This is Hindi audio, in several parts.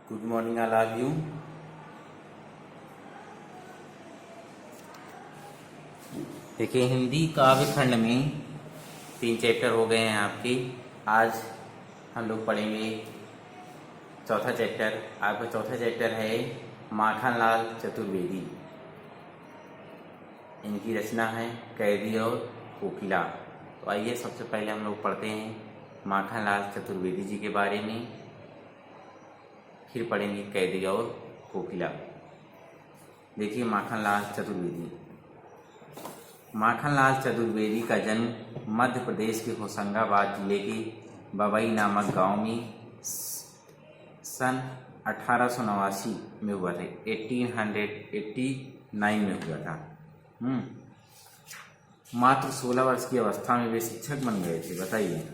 Good morning all of you. देखिए, हिंदी काव्य खंड में 3 चैप्टर हो गए हैं आपके। आज हम लोग पढ़ेंगे चौथा चैप्टर। आपका चौथा चैप्टर है माखनलाल चतुर्वेदी। इनकी रचना है कैदी और कोकिला। तो आइए सबसे पहले हम लोग पढ़ते हैं माखनलाल चतुर्वेदी जी के बारे में, फिर पढ़ेंगे कैदी और कोकिला। देखिए, माखनलाल चतुर्वेदी का जन्म मध्य प्रदेश के होशंगाबाद जिले के बबई नामक गांव में सन 1889 में हुआ था। 1889 में हुआ था। मात्र 16 वर्ष की अवस्था में वे शिक्षक बन गए थे। बताइए,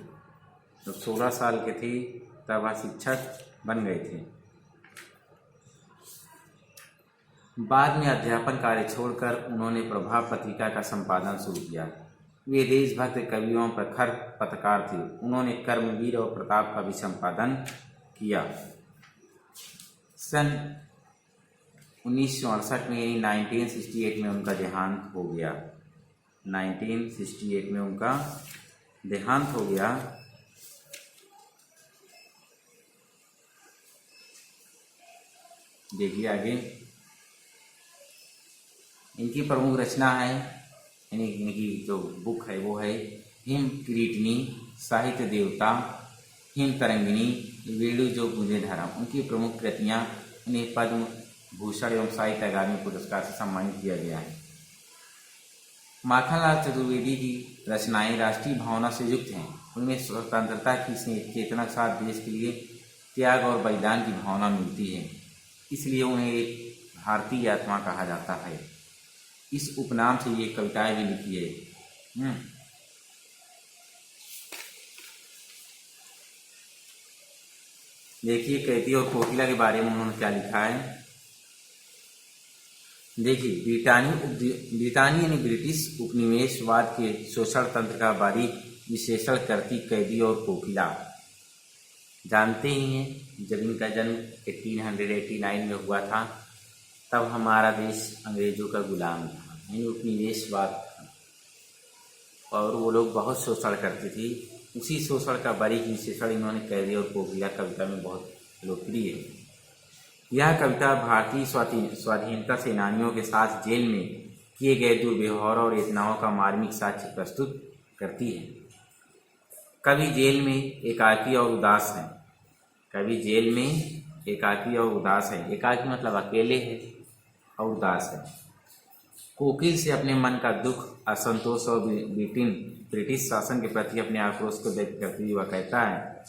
जब 16 साल के थे तब वह शिक्षक बन गए थे। बाद में अध्यापन कार्य छोड़कर उन्होंने प्रभाव पत्रिका का संपादन शुरू किया। वे देशभक्त कवियों प्रखर पत्रकार थे। उन्होंने कर्मवीर और प्रताप का भी संपादन किया। सन 1968 में यानी 1968 में उनका देहांत हो गया। 1968 में उनका देहांत हो गया। देखिए आगे, इनकी प्रमुख रचना है, इनकी जो बुक है वो है हिम किरीटिनी, साहित्य देवता, हिम तरंगिनी, वेणु जो गूंजे धर्म। उनकी प्रमुख कृतियाँ, उन्हें पद्म भूषण एवं साहित्य अकादमी पुरस्कार से सम्मानित किया गया है। माखनलाल चतुर्वेदी की रचनाएं राष्ट्रीय भावना से युक्त हैं। उनमें स्वतंत्रता की चेतना के साथ देश के लिए त्याग और बलिदान की भावना मिलती है। इसलिए उन्हें एक भारतीय आत्मा कहा जाता है। इस उपनाम से ये कविताएं भी लिखी है। देखिए, कैदी और कोकिला के बारे में उन्होंने क्या लिखा है। देखिए, ब्रिटानी यानी ब्रिटिश उपनिवेशवाद के शोषण तंत्र का बारीक विश्लेषण करती कैदी और कोकिला। जानते ही हैं, जब इनका जन्म 1889 में हुआ था तब हमारा देश अंग्रेजों का गुलाम था, यानी उपनिवेशवाद था, और वो लोग बहुत शोषण करते थे। उसी शोषण का बारीक विश्लेषण इन्होंने कैदी और कोकिला कविता में बहुत लोकप्रिय है। यह कविता भारतीय स्वाधीनता सेनानियों के साथ जेल में किए गए दुर्व्यवहार और यातनाओं का मार्मिक साक्ष्य प्रस्तुत करती है। कवि जेल में एकाकी और उदास है। कवि जेल में एकाकी और उदास है। एकाकी मतलब अकेले है और उदास है। कोकिल से अपने मन का दुख, असंतोष और ब्रिटिश शासन के प्रति अपने आक्रोश को व्यक्त करते हुए वह कहता है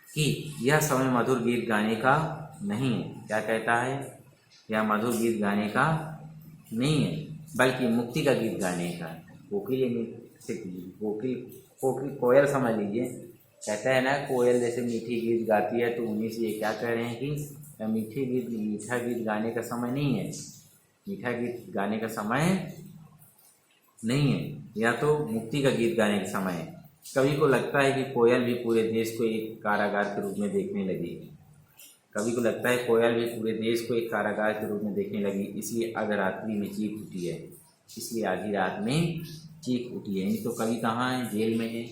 कि यह समय मधुर गीत गाने का नहीं है। क्या कहता है? यह मधुर गीत गाने का नहीं है, बल्कि मुक्ति का गीत गाने का है। कोकिल कोयल समझ लीजिए। कहता है ना, कोयल जैसे मीठी गीत गाती है, तो उन्हीं से ये क्या कह रहे हैं कि मीठा गीत गाने का समय नहीं है। मीठा गीत गाने का समय नहीं है, या तो मुक्ति का गीत गाने का समय है। कवि को लगता है कि कोयल भी पूरे देश को एक कारागार के रूप में देखने लगी। कवि को लगता है कोयल भी पूरे देश को एक कारागार के रूप में देखने लगी, इसलिए अर्धरात्रि में चीख उठी है। इसलिए आधी रात में चीख उठी है। नहीं तो कवि कहाँ है? जेल में है,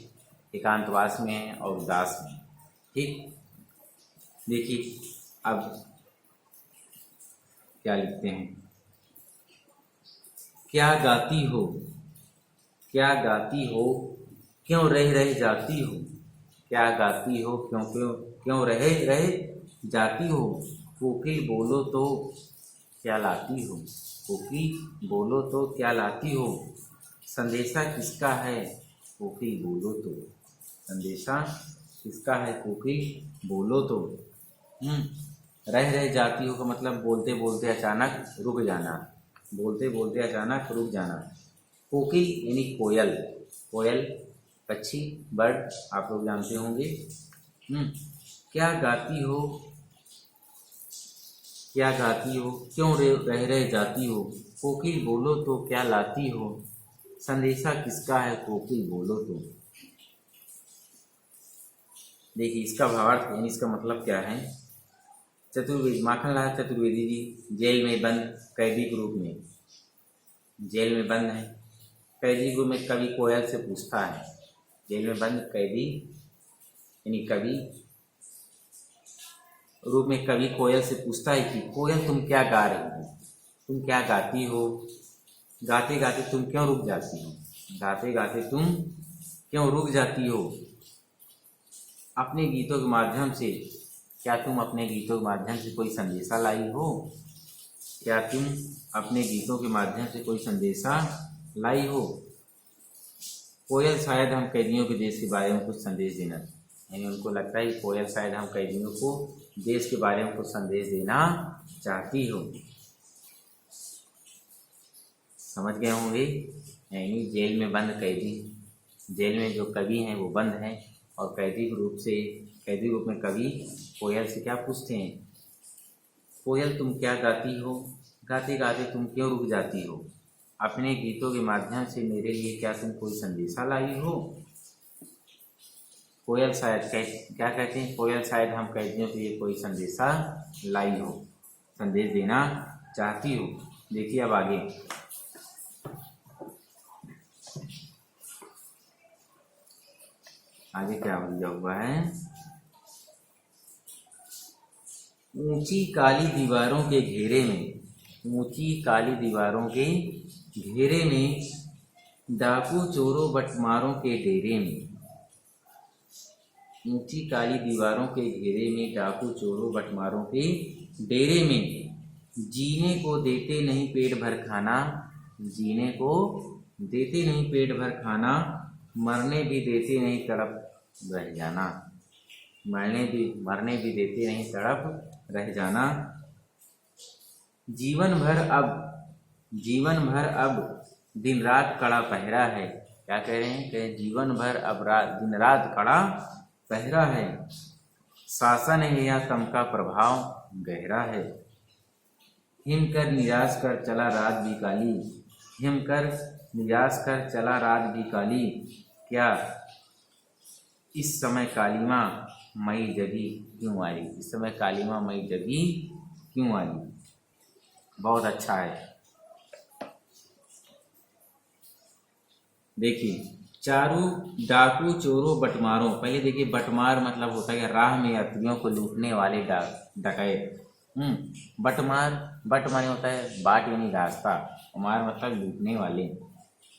एकांतवास में है और उदास में। ठीक, देखिए अब क्या लिखते हैं। क्या गाती हो, क्या गाती हो, क्यों रह रह जाती हो। क्या गाती हो, क्यों क्यों क्यों रह रह जाती हो। कोकिल बोलो तो क्या लाती हो। कोकिल बोलो तो क्या लाती हो। संदेशा किसका है, कोकिल बोलो तो। संदेशा किसका है, कोकिल बोलो तो। रह रह जाती हो का मतलब बोलते बोलते अचानक रुक जाना। बोलते बोलते अचानक रुक जाना। कोकिल यानी कोयल। कोयल पक्षी, बर्ड, आप लोग जानते होंगे। क्या गाती हो, क्या गाती हो, क्यों रह रह जाती हो। कोकिल बोलो तो क्या लाती हो। संदेशा किसका है, कोकिल बोलो तो। देखिए, इसका भावार्थ यानी इसका मतलब क्या है। चतुर्वेदी, माखनलाल चतुर्वेदी जी जेल में बंद कैदी के रूप में, जेल में बंद है। कैदी को में कवि कोयल से पूछता है, जेल में बंद कैदी यानी कवि रूप में कवि कोयल से पूछता है कि कोयल तुम क्या गा रही हो, तुम क्या गाती हो, गाते गाते तुम क्यों रुक जाती हो, गाते गाते तुम क्यों रुक जाती हो, अपने गीतों के माध्यम से क्या तुम अपने गीतों के माध्यम से कोई संदेशा लाई हो, क्या तुम अपने गीतों के माध्यम से कोई संदेशा लाई हो। कोयल शायद हम कैदियों के देश के बारे में कुछ संदेश देना, यानी उनको लगता है कि कोयल शायद हम कैदियों को देश के बारे में कुछ संदेश देना चाहती हो। समझ गए होंगे, यानी जेल में बंद कैदी, जेल में जो कवि हैं वो बंद हैं और कैदी रूप में कवि कोयल से क्या पूछते हैं, कोयल तुम क्या गाती हो, गाते गाते तुम क्यों रुक जाती हो, अपने गीतों के माध्यम से मेरे लिए क्या तुम कोई संदेशा लाई हो। कोयल शायद क्या कहते हैं, कोयल शायद हम कैदियों के लिए कोई संदेशा लाई हो, संदेश देना चाहती हो। देखिए अब आगे, आगे क्या दिया हुआ है, ऊंची काली दीवारों के घेरे में, ऊंची काली दीवारों के घेरे में, डाकू चोरों बटमारों के डेरे में, ऊंची काली दीवारों के घेरे में, डाकू चोरों बटमारों के डेरे में, जीने को देते नहीं पेट भर खाना, जीने को देते नहीं पेट भर खाना, मरने भी देते नहीं तड़प रह जाना, मरने भी देते नहीं तड़प रह जाना। जीवन भर अब दिन रात कड़ा पहरा है, क्या कह रहे हैं कि जीवन भर अब दिन रात कड़ा पहरा है, शासन है या तम का प्रभाव गहरा है, हिम कर निराश कर चला रात भी काली, हिम कर निराश कर चला रात भी काली, क्या इस समय कालीमा मई जगी क्यों आई, इस समय कालीमा मई जगी क्यों आई। बहुत अच्छा है। देखिए, चारों डाकू चोरों बटमारों, पहले देखिए बटमार मतलब होता है राह में यात्रियों को लूटने वाले डकैत। बटमार, बट माने होता है बाट यानी रास्ता, मार मतलब लूटने वाले,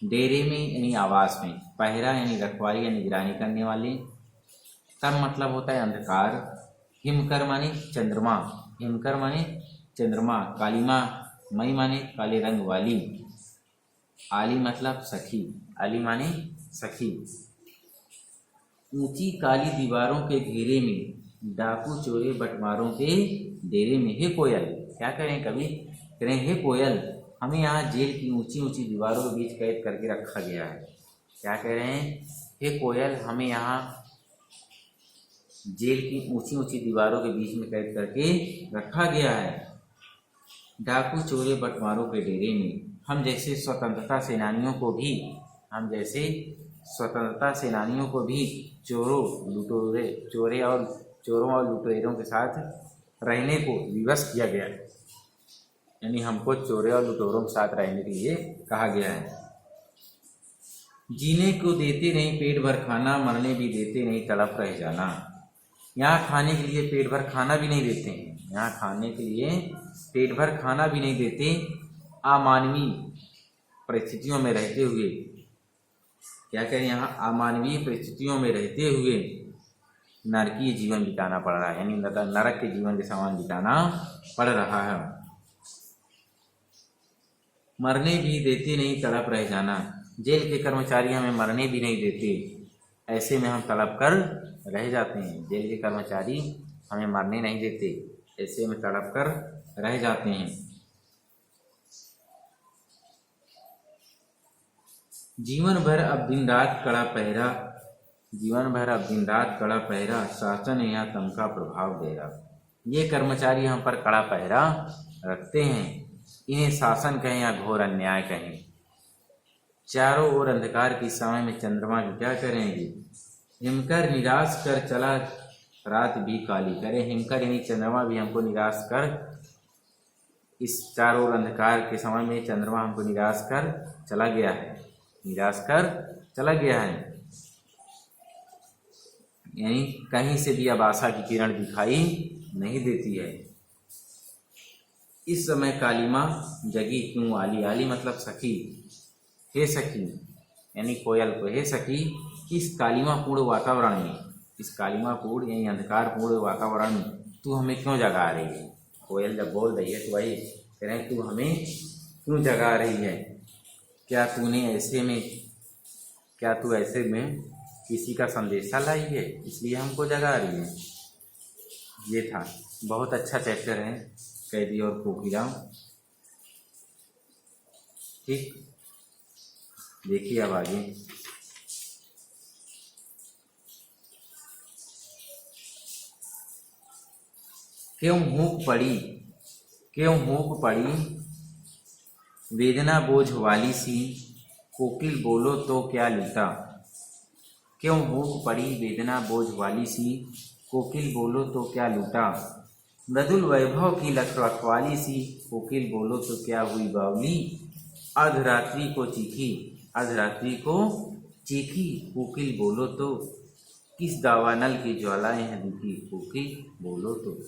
डेरे में यानी आवास में, पहरा यानी रखवाली या निगरानी करने वाले, तम मतलब होता है अंधकार, हिमकर माने चंद्रमा, हिमकर माने चंद्रमा, कालीमा मई माने काले रंग वाली, आली मतलब सखी, आली माने सखी। ऊंची काली दीवारों के घेरे में, डाकू चोरे बटमारों के डेरे में। हे कोयल, क्या करें कवि, करें हे कोयल, हमें यहाँ जेल की ऊंची ऊंची दीवारों के बीच कैद करके रखा गया है। क्या कह रहे हैं, हे कोयल, हमें यहाँ जेल की ऊंची ऊंची दीवारों के बीच में कैद करके रखा गया है, डाकू चोरे बटमारों के डेरे में। हम जैसे स्वतंत्रता सेनानियों को भी, हम जैसे स्वतंत्रता सेनानियों को भी चोरों और लुटेरों के साथ रहने को विवश किया गया है, यानी हमको चोरों और लुटेरों के साथ रहने के लिए कहा गया है। जीने को देते नहीं पेट भर खाना, मरने भी देते नहीं तड़प रह जाना। यहाँ खाने के लिए पेट भर खाना भी नहीं देते हैं, यहाँ खाने के लिए पेट भर खाना भी नहीं देते। अमानवीय परिस्थितियों में रहते हुए, क्या करें, यहाँ अमानवीय परिस्थितियों में रहते हुए नरकीय जीवन बिताना पड़ रहा है, यानी नरक के जीवन के समान बिताना पड़ रहा है। मरने भी देते नहीं तड़प रह जाना, जेल के कर्मचारी हमें मरने भी नहीं देते, ऐसे में हम तड़प कर रह जाते हैं। जेल के कर्मचारी हमें मरने नहीं देते, ऐसे में तड़प कर रह जाते हैं। जीवन भर अब दिन रात कड़ा पहरा, जीवन भर अब दिन रात कड़ा पहरा, शासन या तम का प्रभाव गहरा। ये कर्मचारी हम पर कड़ा पहरा रखते हैं, इन्हें शासन कहें या घोर अन्याय कहें। चारों ओर अंधकार के समय में चंद्रमा की क्या करेंगे, हिमकर निराश कर चला रात भी काली करे। हिमकर यानी चंद्रमा भी हमको निराश कर, इस चारों ओर अंधकार के समय में चंद्रमा हमको निराश कर चला गया है, निराश कर चला गया है। यानी कहीं से भी अब आशा की किरण दिखाई नहीं देती है। इस समय काली माँ जगी क्यों आली, आली मतलब सखी, हे सखी यानी कोयल को, हे सखी इस कालिमापूर्ण वातावरण में, इस कालिमापूर्ण यानी अंधकारपूर्ण वातावरण में तू हमें क्यों जगा रही है। कोयल जब बोल रही है तो वही कह रहे हैं, तू हमें क्यों जगा रही है, क्या तूने ऐसे में, क्या तू ऐसे में किसी का संदेशा लाई है इसलिए हमको जगा रही है। ये था, बहुत अच्छा चैप्टर है कैदी और कोकिला। ठीक, देखिए अब आगे। क्यों हूक पड़ी, क्यों हूक पड़ी वेदना बोझ वाली सी, कोकिल बोलो तो क्या लूटा। क्यों हूक पड़ी वेदना बोझ वाली सी, कोकिल बोलो तो क्या लूटा। मृदुल वैभव की रखवाली सी, कोकिल बोलो तो क्या हुई बावली। अर्धरात्रि को चीखी, अर्धरात्रि को चीखी, कोकिल बोलो तो किस दावानल की ज्वालाएं हैं दिखी, कोकिल बोलो तो।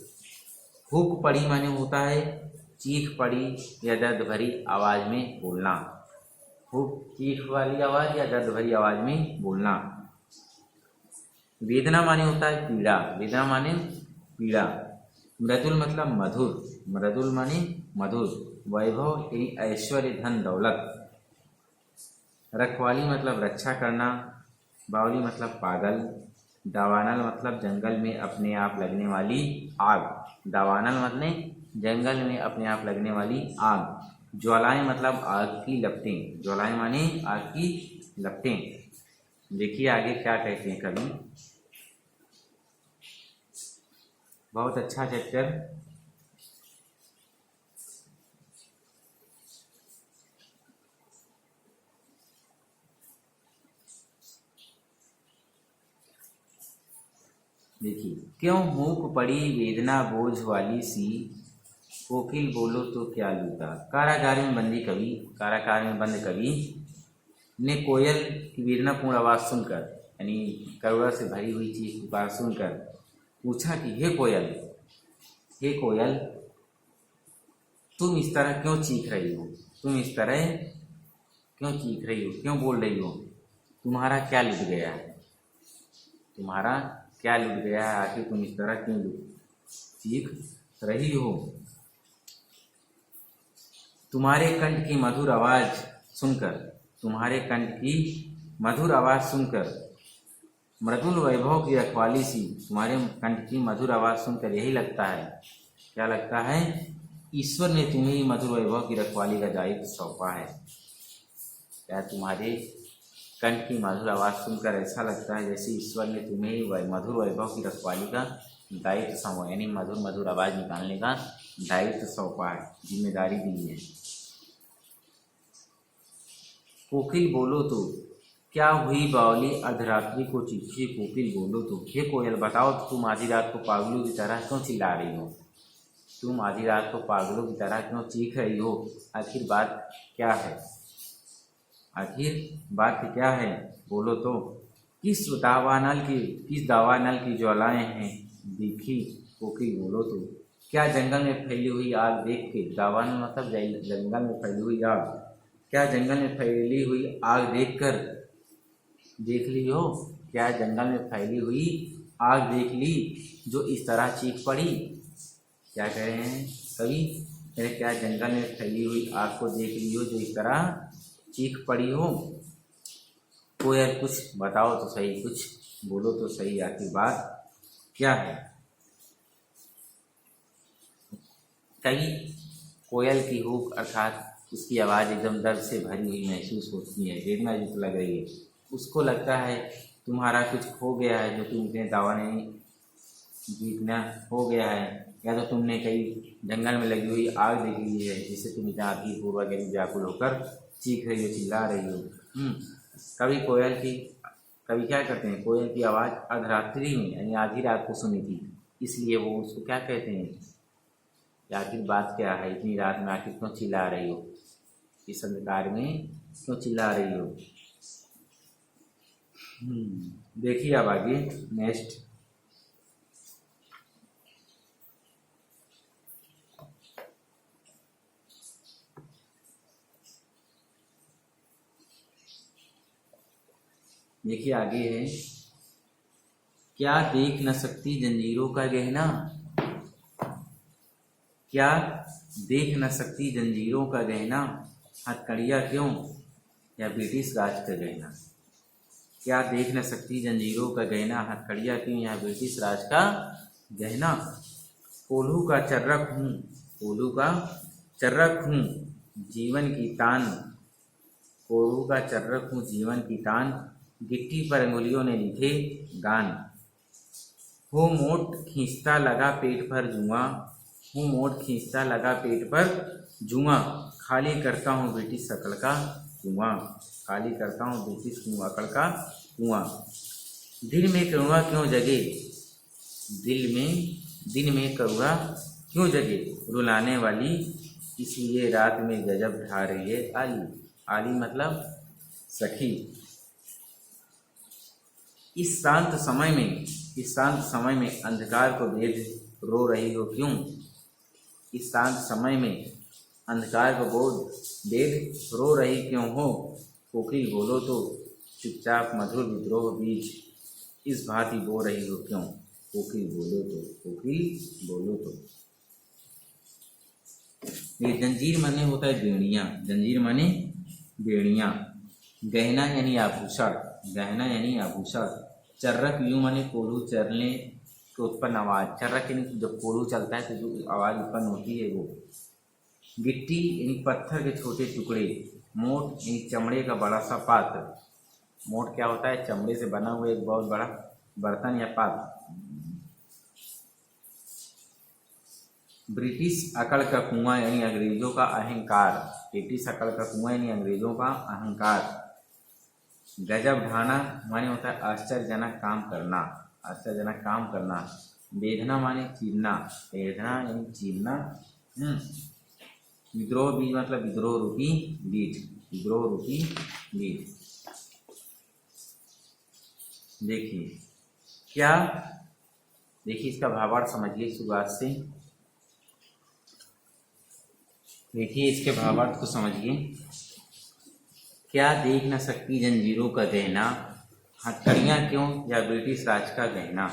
हुक पड़ी माने होता है चीख पड़ी या दर्द भरी आवाज में बोलना। हुक चीख वाली आवाज या दर्द भरी आवाज में बोलना। वेदना माने होता है पीड़ा, वेदना माने पीड़ा। मृदुल मतलब मधुर, मृदुल माने मधुर। वैभव यानी ऐश्वर्य धन दौलत। रखवाली मतलब रक्षा करना। बावली मतलब पागल। दावानल मतलब जंगल में अपने आप लगने वाली आग, दावानल मतलब जंगल में अपने आप लगने वाली आग। ज्वालाएं मतलब आग की लपटें, ज्वालाएं माने आग की लपटें। देखिए आगे क्या कहते हैं कवि, बहुत अच्छा चैप्टर। देखिए, क्यों मूक पड़ी वेदना बोझ वाली सी, कोकिल बोलो तो क्या लूटा। कारागार में बंदी कवि, कारागार में बंद कवि ने कोयल की वेदनापूर्ण आवाज़ सुनकर, यानी करुणा से भरी हुई चीख पुकार सुनकर पूछा कि हे कोयल, हे कोयल तुम इस तरह क्यों चीख रही हो, तुम इस तरह क्यों चीख रही हो, क्यों बोल रही हो। तुम्हारा क्या लुट गया है, तुम्हारा क्या लुट गया है, आखिर तुम इस तरह क्यों चीख रही हो। तुम्हारे कंठ की मधुर आवाज़ सुनकर, तुम्हारे कंठ की मधुर आवाज़ सुनकर, मृदुल वैभव की रखवाली सी, तुम्हारे कंठ की मधुर आवाज़ सुनकर यही लगता है, क्या लगता है, ईश्वर ने तुम्हें ही मधुर वैभव की रखवाली का दायित्व सौंपा है। क्या तुम्हारे कंठ की मधुर आवाज़ सुनकर ऐसा लगता है जैसे ईश्वर ने तुम्हें ही मधुर वैभव की रखवाली का दायित्व सौंपा, यानी मधुर मधुर आवाज़ निकालने का दायित्व सौंपा है, जिम्मेदारी दी है। कोकिल बोलो तो क्या हुई बावली, अर्धरात्रि को चीखी, कोकिल बोलो तो। हे कोयल बताओ तो तुम आधी रात को पागलों की तरह क्यों चिल्ला रही हो, तुम आधी रात को पागलों की तरह क्यों चीख रही हो, आखिर बात क्या है, आखिर बात क्या है, बोलो तो। किस दावानल की ज्वालाएं हैं दिखी, कोकिल बोलो तो। क्या जंगल में फैली हुई आग देख के, दावानल मतलब जंगल में फैली हुई आग, क्या जंगल में फैली हुई आग देख ली हो, क्या जंगल में फैली हुई आग देख ली जो इस तरह चीख पड़ी। क्या कह रहे हैं कवि, क्या जंगल में फैली हुई आग को देख ली हो जो इस तरह चीख पड़ी हो। कोयल कुछ बताओ तो सही, कुछ बोलो तो सही, आखिर बात क्या है। कवि कोयल की हुक अर्थात उसकी आवाज़ एकदम दर्द से भरी हुई महसूस होती है, वेदना युक्त लग रही है। उसको लगता है तुम्हारा कुछ खो गया है, जो तुमने दावा नहीं जीतना हो गया है, या तो तुमने कहीं जंगल में लगी हुई आग देख ली है जिससे तुम इतना पूर्वक यानी व्याकुल होकर चीख रही हो, चिल्ला रही हो। कवि कभी क्या करते हैं, कोयल की आवाज़ अर्धरात्रि में यानी आधी रात को सुनी थी, इसलिए वो उसको क्या कहते हैं कि आखिर बात क्या है, इतनी रात में आखिर क्यों चिल्ला रही हो, इस अंधकार में क्यों चिल्ला रही हो। देखिए अब आगे नेक्स्ट। देखिए आगे है, क्या देख न सकती जंजीरों का गहना, क्या देख न सकती जंजीरों का गहना, हथकड़ियाँ क्यों या ब्रिटिश राज का गहना। क्या देख न सकती जंजीरों का गहना, हथकड़ियाँ क्यों या ब्रिटिश राज का गहना। कोल्हू का चर्रक हूँ, कोल्हू का चर्रक हूँ जीवन की तान, कोल्हू का चर्रक हूँ जीवन की तान, गिट्टी पर अंगुलियों ने लिखे गान। हो मोट खींचता लगा पेट पर जुआ, हूँ मोट खींचता लगा पेट पर जुआ, खाली करता हूँ ब्रिटिश अकड़ का कुआं, खाली करता हूँ ब्रिटिश अकड़ का कुआं। दिल में करुणा क्यों जगे, दिन में करुणा क्यों जगे, रुलाने वाली इसलिए रात में गजब ढा रही है आली। आली मतलब सखी। इस शांत समय में अंधकार को भेद रो रही हो क्यों, इस शांत समय में अंधकार को भेद रो रही क्यों हो। कोकिल बोलो तो चुपचाप मधुर विद्रोह बीज इस भांति बो रही हो क्यों, कोकिल बोलो तो, कोकिल बोलो तो। ये जंजीर माने होता है बेड़ियाँ, जंजीर माने बेड़ियाँ। गहना यानी आभूषण, गहना यानी आभूषण। चर्रक यूँ माने कोल्हू चरने के उत्पन्न आवाज़, चर्रक यानी जब कोल्हू चलता है तो जो आवाज़ उत्पन्न होती है वो। गिट्टी यानी पत्थर के छोटे टुकड़े, मोट यानी चमड़े का बड़ा सा पात्र। मोट क्या होता है, चमड़े से बना हुआ एक बहुत बड़ा बर्तन या पात्र। ब्रिटिश अकड़ का कुआं यानी अंग्रेजों का अहंकार, ब्रिटिश अकड़ का कुआं यानी अंग्रेजों का अहंकार। गजब ढाना माने होता है आश्चर्यजनक काम करना, आश्चर्यजनक काम करना। वेदना माने चीरना, वेदना यानी चीरना। विद्रोह बीज मतलब विद्रोह रूपी बीज, विद्रोह रूपी बीज। देखिए क्या, देखिए इसका भावार्थ समझिए शुरुआत से। देखिए इसके भावार्थ को समझिए। क्या देख न सकती जंजीरों का गहना, हथकड़ियाँ क्यों या ब्रिटिश राज का गहना।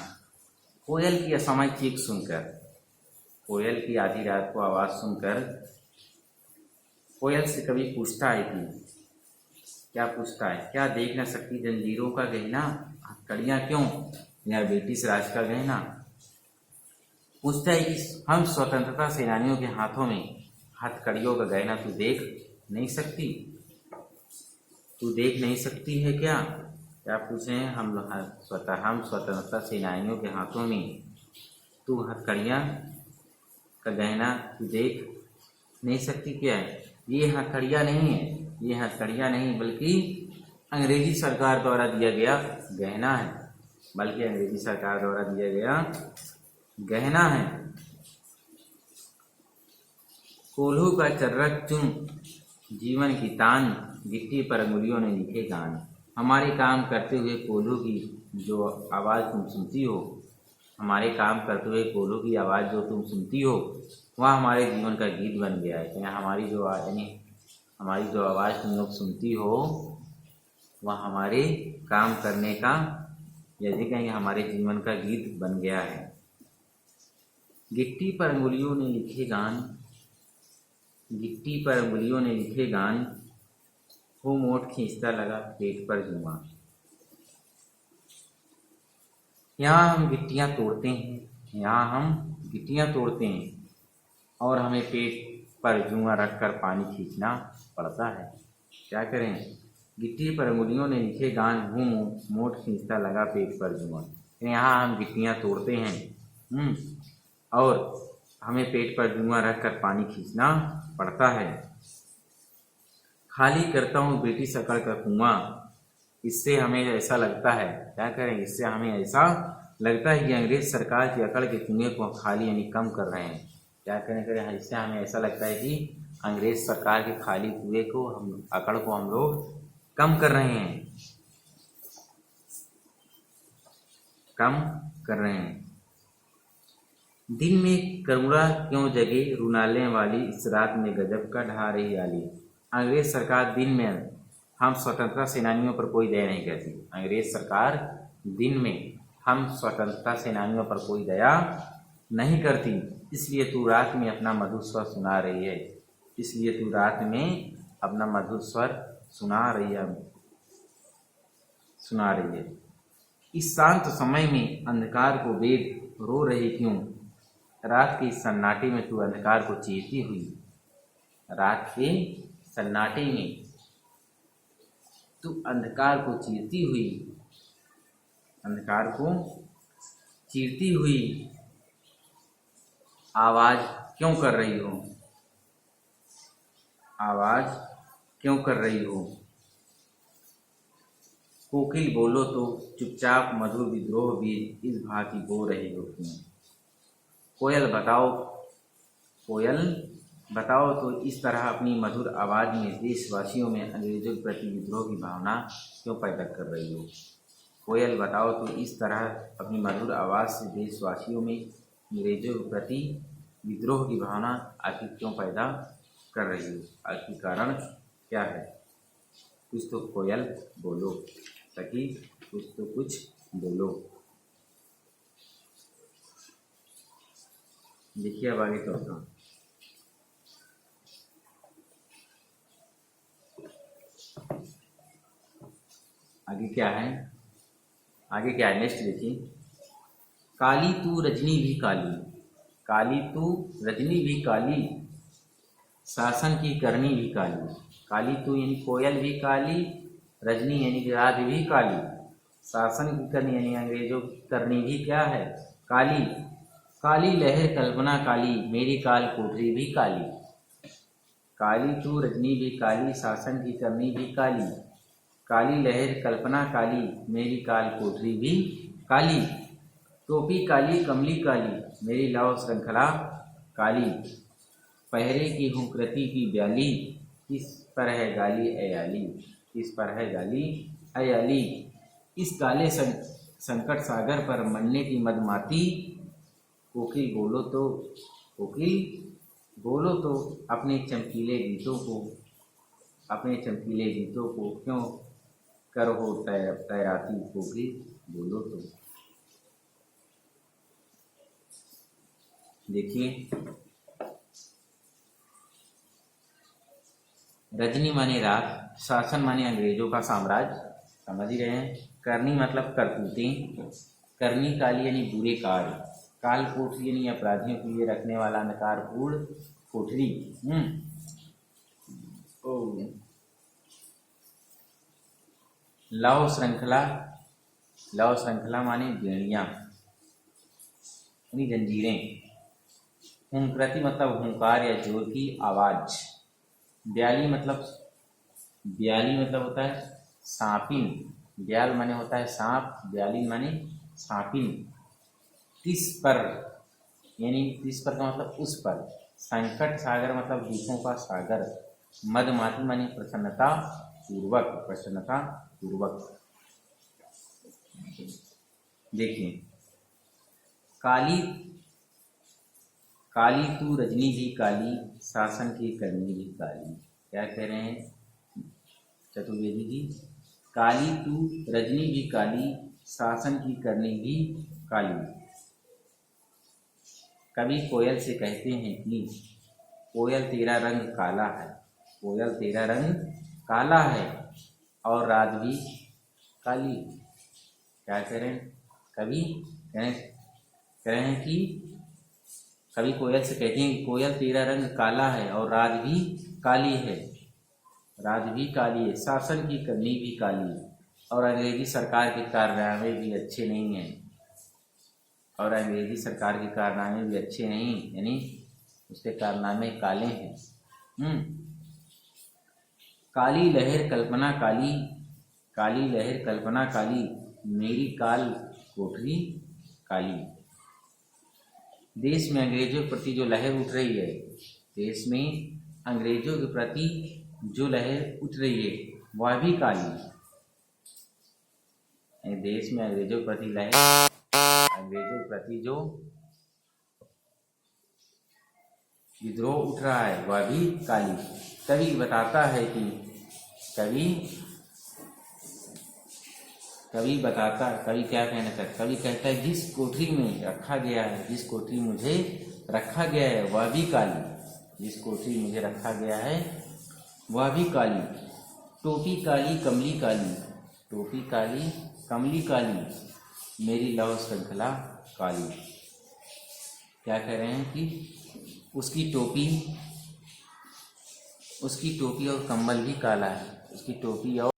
कोयल की असमय चीख सुनकर, कोयल की आधी रात को आवाज़ सुनकर कोयल से कभी पूछता है कि क्या पूछता है, क्या देख न सकती जंजीरों का गहना, हथकड़ियाँ क्यों या ब्रिटिश राज का गहना। पूछता है कि हम स्वतंत्रता सेनानियों के हाथों में हथकड़ियों का गहना तू देख नहीं सकती, तू देख नहीं सकती है क्या। क्या पूछे हैं, हम स्वतंत्रता सेनानियों के हाथों में तू हथकड़ियाँ का गहना तू देख नहीं सकती क्या है। ये हथकड़ियाँ नहीं है, ये हथकड़ियाँ नहीं बल्कि अंग्रेजी सरकार द्वारा दिया गया गहना है, बल्कि अंग्रेजी सरकार द्वारा दिया गया गहना है। कोल्हू का चर्रक चुन जीवन की तान, गिट्टी पर अंगुलियों ने लिखे गान। हमारे काम करते हुए कोल्हू की जो आवाज़ तुम सुनती हो, हमारे काम करते हुए कोल्हू की आवाज़ जो तुम सुनती हो वह हमारे जीवन का गीत बन गया है। यानी हमारी जो आवाज़ तुम लोग सुनती हो वह हमारे काम करने का, यदि कहीं हमारे जीवन का गीत बन गया है। गिट्टी पर अंगुलियों ने लिखे गान, गिट्टी पर अंगुलियों ने लिखे गान, हो मोट खींचता लगा पेट पर जुआ। यहाँ हम गिट्टियाँ तोड़ते हैं, यहाँ हम गिट्टियाँ तोड़ते हैं और हमें पेट पर जुआ रखकर पानी खींचना पड़ता है। क्या करें, गिट्टी पर अंगुलियों ने लिखे गान, हूँ मोट खींचता लगा पेट पर जुआ। यहाँ हम गिट्टियाँ तोड़ते हैं और हमें पेट पर जुआ रखकर पानी खींचना पड़ता है। खाली करता हूँ ब्रिटिश अकड़ का कुआं, इससे हमें ऐसा लगता है, क्या करें, इससे हमें ऐसा लगता है कि अंग्रेज सरकार की अकड़ के कुएं को खाली यानी कम कर रहे हैं। क्या करें, इससे हमें ऐसा लगता है कि अंग्रेज सरकार के खाली कुएं को अकड़ को हम लोग कम कर रहे हैं, कम कर रहे हैं। दिन में करुणा क्यों जगे, रुनाले वाली इस रात में गजब का ढा रही आली। अंग्रेज सरकार दिन में हम स्वतंत्रता सेनानियों पर कोई दया नहीं करती। अंग्रेज सरकार दिन में हम स्वतंत्रता सेनानियों पर कोई दया नहीं करती, इसलिए तू रात में अपना मधुर स्वर सुना रही है, इसलिए तू रात में अपना मधुर स्वर सुना रही है। इस शांत समय में अंधकार को वेग रो रही क्यों, रात के सन्नाटे में तू अंधकार को चीरती हुई, रात के सन्नाटे में तू अंधकार को चीरती हुई, अंधकार को चीरती हुई आवाज क्यों कर रही हो, आवाज क्यों कर रही हो। कोकिल बोलो तो चुपचाप मधुर विद्रोह भी इस भांति बो रही हो क्यों। कोयल बताओ तो इस तरह अपनी मधुर आवाज में देशवासियों में अंग्रेजों के प्रति विद्रोह की भावना क्यों पैदा कर रही हो। कोयल बताओ तो इस तरह अपनी मधुर आवाज से देशवासियों में अंग्रेजों के प्रति विद्रोह की भावना आखिर क्यों पैदा कर रही हो, आखिर कारण क्या है। कुछ तो कोयल बोलो, ताकि कुछ बोलो। देखिए अब आगे क्या होता। आगे क्या है नेक्स्ट देखिए। काली तू रजनी भी काली, काली तू रजनी भी काली, शासन की करनी भी काली। काली तू यानी कोयल भी काली, रजनी यानी रात भी काली, शासन की करनी यानी अंग्रेजों की करनी भी क्या है, काली। काली लहर कल्पना काली, मेरी काल कोठरी भी काली। काली तू रजनी भी काली, शासन की करनी भी काली, काली लहर कल्पना काली, मेरी काल कोठरी भी काली। टोपी काली कमली काली, मेरी लाओ श्रृंखला काली। पहरे की हूँ कृति की ब्याली, किस पर है गाली अयाली, किस पर है गाली अयाली। इस काले संकट सागर पर मरने की मदमाती, कोकिल बोलो तो अपने चमकीले गीतों को क्यों कर हो तैराती। कोकिल बोलो तो। देखिए रजनी माने रात, शासन माने अंग्रेजों का साम्राज्य, समझ ही रहे हैं। करनी मतलब करतूतें, करनी काली यानी बुरे कार्य, काल कोठरी यानी अपराधियों के लिए रखने वाला अंधकारपूर्ण कोठरी। लव श्रृंखला माने बेड़ियां यानी जंजीरें। हुंकृति मतलब हुंकार या जोर की आवाज। ब्याली मतलब होता है सांपिन, ब्याल माने होता है सांप, ब्याली माने सांपिन। तिस पर का मतलब उस पर। संकट सागर मतलब दुखों का सागर। मदमाती माने प्रसन्नता पूर्वक। देखिए काली तू रजनी भी काली, शासन की करनी भी काली। क्या कह रहे हैं चतुर्वेदी जी, काली तू रजनी भी काली, शासन की करनी भी काली। कवि कोयल से कहते हैं कि कोयल तेरा रंग काला है, कोयल तेरा रंग काला है और रात भी काली। क्या कह रहे हैं कवि, कह रहे हैं कि कवि कोयल से कहते हैं कि कोयल तेरा रंग काला है और रात भी काली है, शासन की करनी भी काली और अंग्रेजी सरकार के कारनामे भी अच्छे नहीं हैं, यानी उसके कारनामे काले हैं। काली लहर कल्पना काली, काली लहर कल्पना काली, मेरी काल कोठरी काली। देश में अंग्रेजों के प्रति जो लहर उठ रही है, देश में अंग्रेजों के प्रति जो लहर उठ रही है वह भी काली। देश में अंग्रेजों के प्रति लहर, अंग्रेजों के प्रति जो विद्रोह उठ रहा है वह भी काली। कवि बताता है कि कवि क्या कहना चाहता है? कवि कहता है जिस कोठरी में रखा गया है, जिस कोठरी मुझे रखा गया है वह भी काली। जिस कोठरी मुझे रखा गया है वह भी काली। टोपी काली कमली काली, टोपी काली कमली काली, मेरी लव श्रृंखला काली। क्या कह रहे हैं कि उसकी टोपी और कम्बल भी काला है, उसकी टोपी और